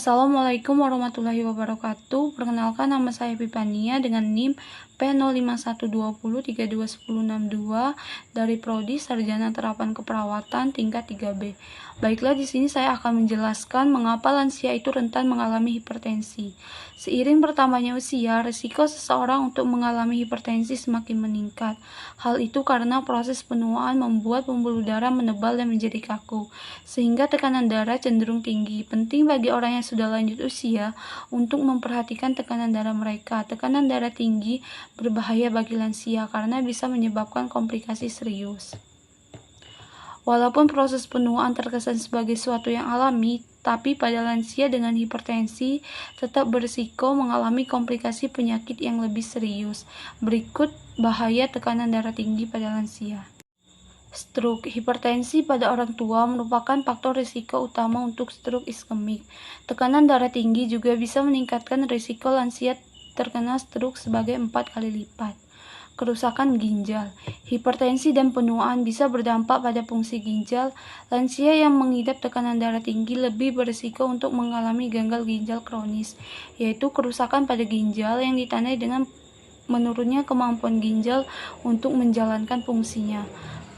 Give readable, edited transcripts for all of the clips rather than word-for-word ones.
Assalamualaikum warahmatullahi wabarakatuh. Perkenalkan, nama saya Pipania dengan NIM P051203211062 dari Prodi Sarjana Terapan Keperawatan tingkat 3B. Baiklah, di sini saya akan menjelaskan mengapa lansia itu rentan mengalami hipertensi. Seiring bertambahnya usia, risiko seseorang untuk mengalami hipertensi semakin meningkat. Hal itu karena proses penuaan membuat pembuluh darah menebal dan menjadi kaku, sehingga tekanan darah cenderung tinggi. Penting bagi orang yang sudah lanjut usia untuk memperhatikan tekanan darah mereka. Tekanan darah tinggi berbahaya bagi lansia karena bisa menyebabkan komplikasi serius. Walaupun proses penuaan terkesan sebagai suatu yang alami, tapi pada lansia dengan hipertensi tetap berisiko mengalami komplikasi penyakit yang lebih serius. Berikut bahaya tekanan darah tinggi pada lansia. Stroke. Hipertensi pada orang tua merupakan faktor risiko utama untuk stroke iskemik. Tekanan darah tinggi juga bisa meningkatkan risiko lansia terkena stroke sebagai 4 kali lipat. Kerusakan ginjal. Hipertensi dan penuaan bisa berdampak pada fungsi ginjal. Lansia yang mengidap tekanan darah tinggi lebih berisiko untuk mengalami gagal ginjal kronis, yaitu kerusakan pada ginjal yang ditandai dengan menurunnya kemampuan ginjal untuk menjalankan fungsinya.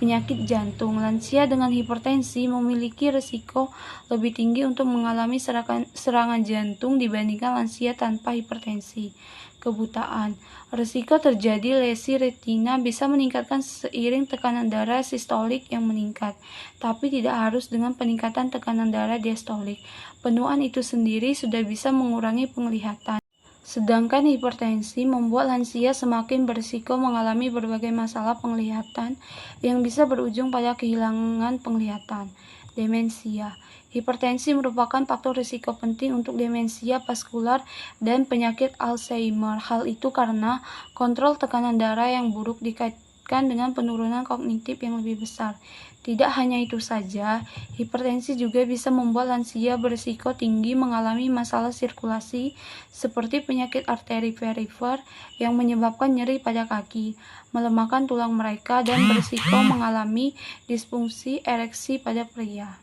Penyakit jantung. Lansia dengan hipertensi memiliki risiko lebih tinggi untuk mengalami serangan jantung dibandingkan lansia tanpa hipertensi. Kebutaan. Risiko terjadi lesi retina bisa meningkatkan seiring tekanan darah sistolik yang meningkat, tapi tidak harus dengan peningkatan tekanan darah diastolik. Penuaan itu sendiri sudah bisa mengurangi penglihatan. Sedangkan hipertensi membuat lansia semakin berisiko mengalami berbagai masalah penglihatan yang bisa berujung pada kehilangan penglihatan. Demensia. Hipertensi merupakan faktor risiko penting untuk demensia vaskular dan penyakit Alzheimer. Hal itu karena kontrol tekanan darah yang buruk dikaitkan dengan penurunan kognitif yang lebih besar. Tidak hanya itu saja, hipertensi juga bisa membuat lansia berisiko tinggi mengalami masalah sirkulasi seperti penyakit arteri perifer yang menyebabkan nyeri pada kaki, melemahkan tulang mereka, dan berisiko mengalami disfungsi ereksi pada pria.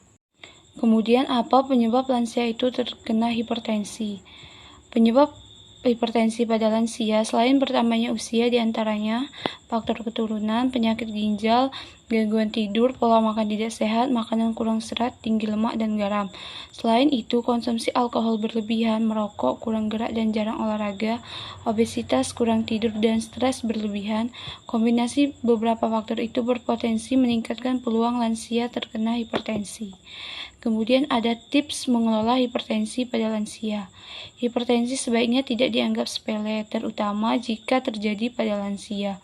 Kemudian, apa penyebab lansia itu terkena hipertensi? Penyebab hipertensi pada lansia selain bertambahnya usia diantaranya faktor keturunan, penyakit ginjal, gangguan tidur, pola makan tidak sehat, makanan kurang serat, tinggi lemak dan garam. Selain itu, konsumsi alkohol berlebihan, merokok, kurang gerak dan jarang olahraga, obesitas, kurang tidur, dan stres berlebihan. Kombinasi beberapa faktor itu berpotensi meningkatkan peluang lansia terkena hipertensi. Kemudian ada tips mengelola hipertensi pada lansia. Hipertensi sebaiknya tidak dianggap sepele, terutama jika terjadi pada lansia.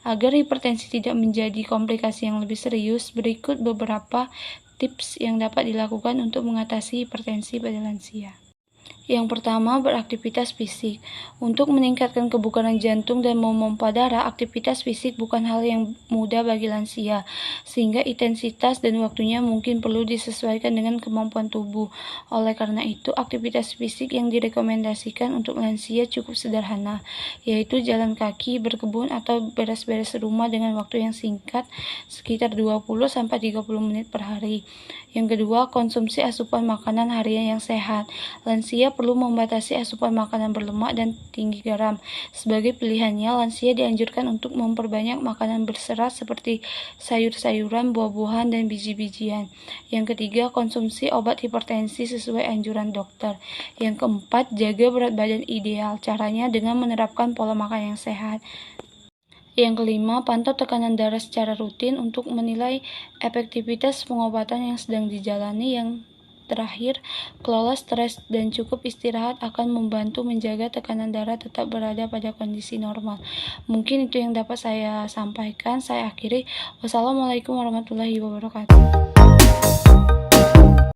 Agar hipertensi tidak menjadi komplikasi yang lebih serius, berikut beberapa tips yang dapat dilakukan untuk mengatasi hipertensi pada lansia. Yang pertama, beraktivitas fisik. Untuk meningkatkan kebugaran jantung dan memompa darah, aktivitas fisik bukan hal yang mudah bagi lansia, sehingga intensitas dan waktunya mungkin perlu disesuaikan dengan kemampuan tubuh. Oleh karena itu, aktivitas fisik yang direkomendasikan untuk lansia cukup sederhana, yaitu jalan kaki, berkebun, atau beres-beres rumah dengan waktu yang singkat, sekitar 20-30 menit per hari. Yang kedua, konsumsi asupan makanan harian yang sehat. Lansia perlu membatasi asupan makanan berlemak dan tinggi garam. Sebagai pilihannya, lansia dianjurkan untuk memperbanyak makanan berserat seperti sayur-sayuran, buah-buahan, dan biji-bijian. Yang ketiga, konsumsi obat hipertensi sesuai anjuran dokter. Yang keempat, jaga berat badan ideal. Caranya dengan menerapkan pola makan yang sehat. Yang kelima, pantau tekanan darah secara rutin untuk menilai efektivitas pengobatan yang sedang dijalani. Yang terakhir, kelola stres dan cukup istirahat akan membantu menjaga tekanan darah tetap berada pada kondisi normal. Mungkin itu yang dapat saya sampaikan. Saya akhiri. Wassalamualaikum warahmatullahi wabarakatuh.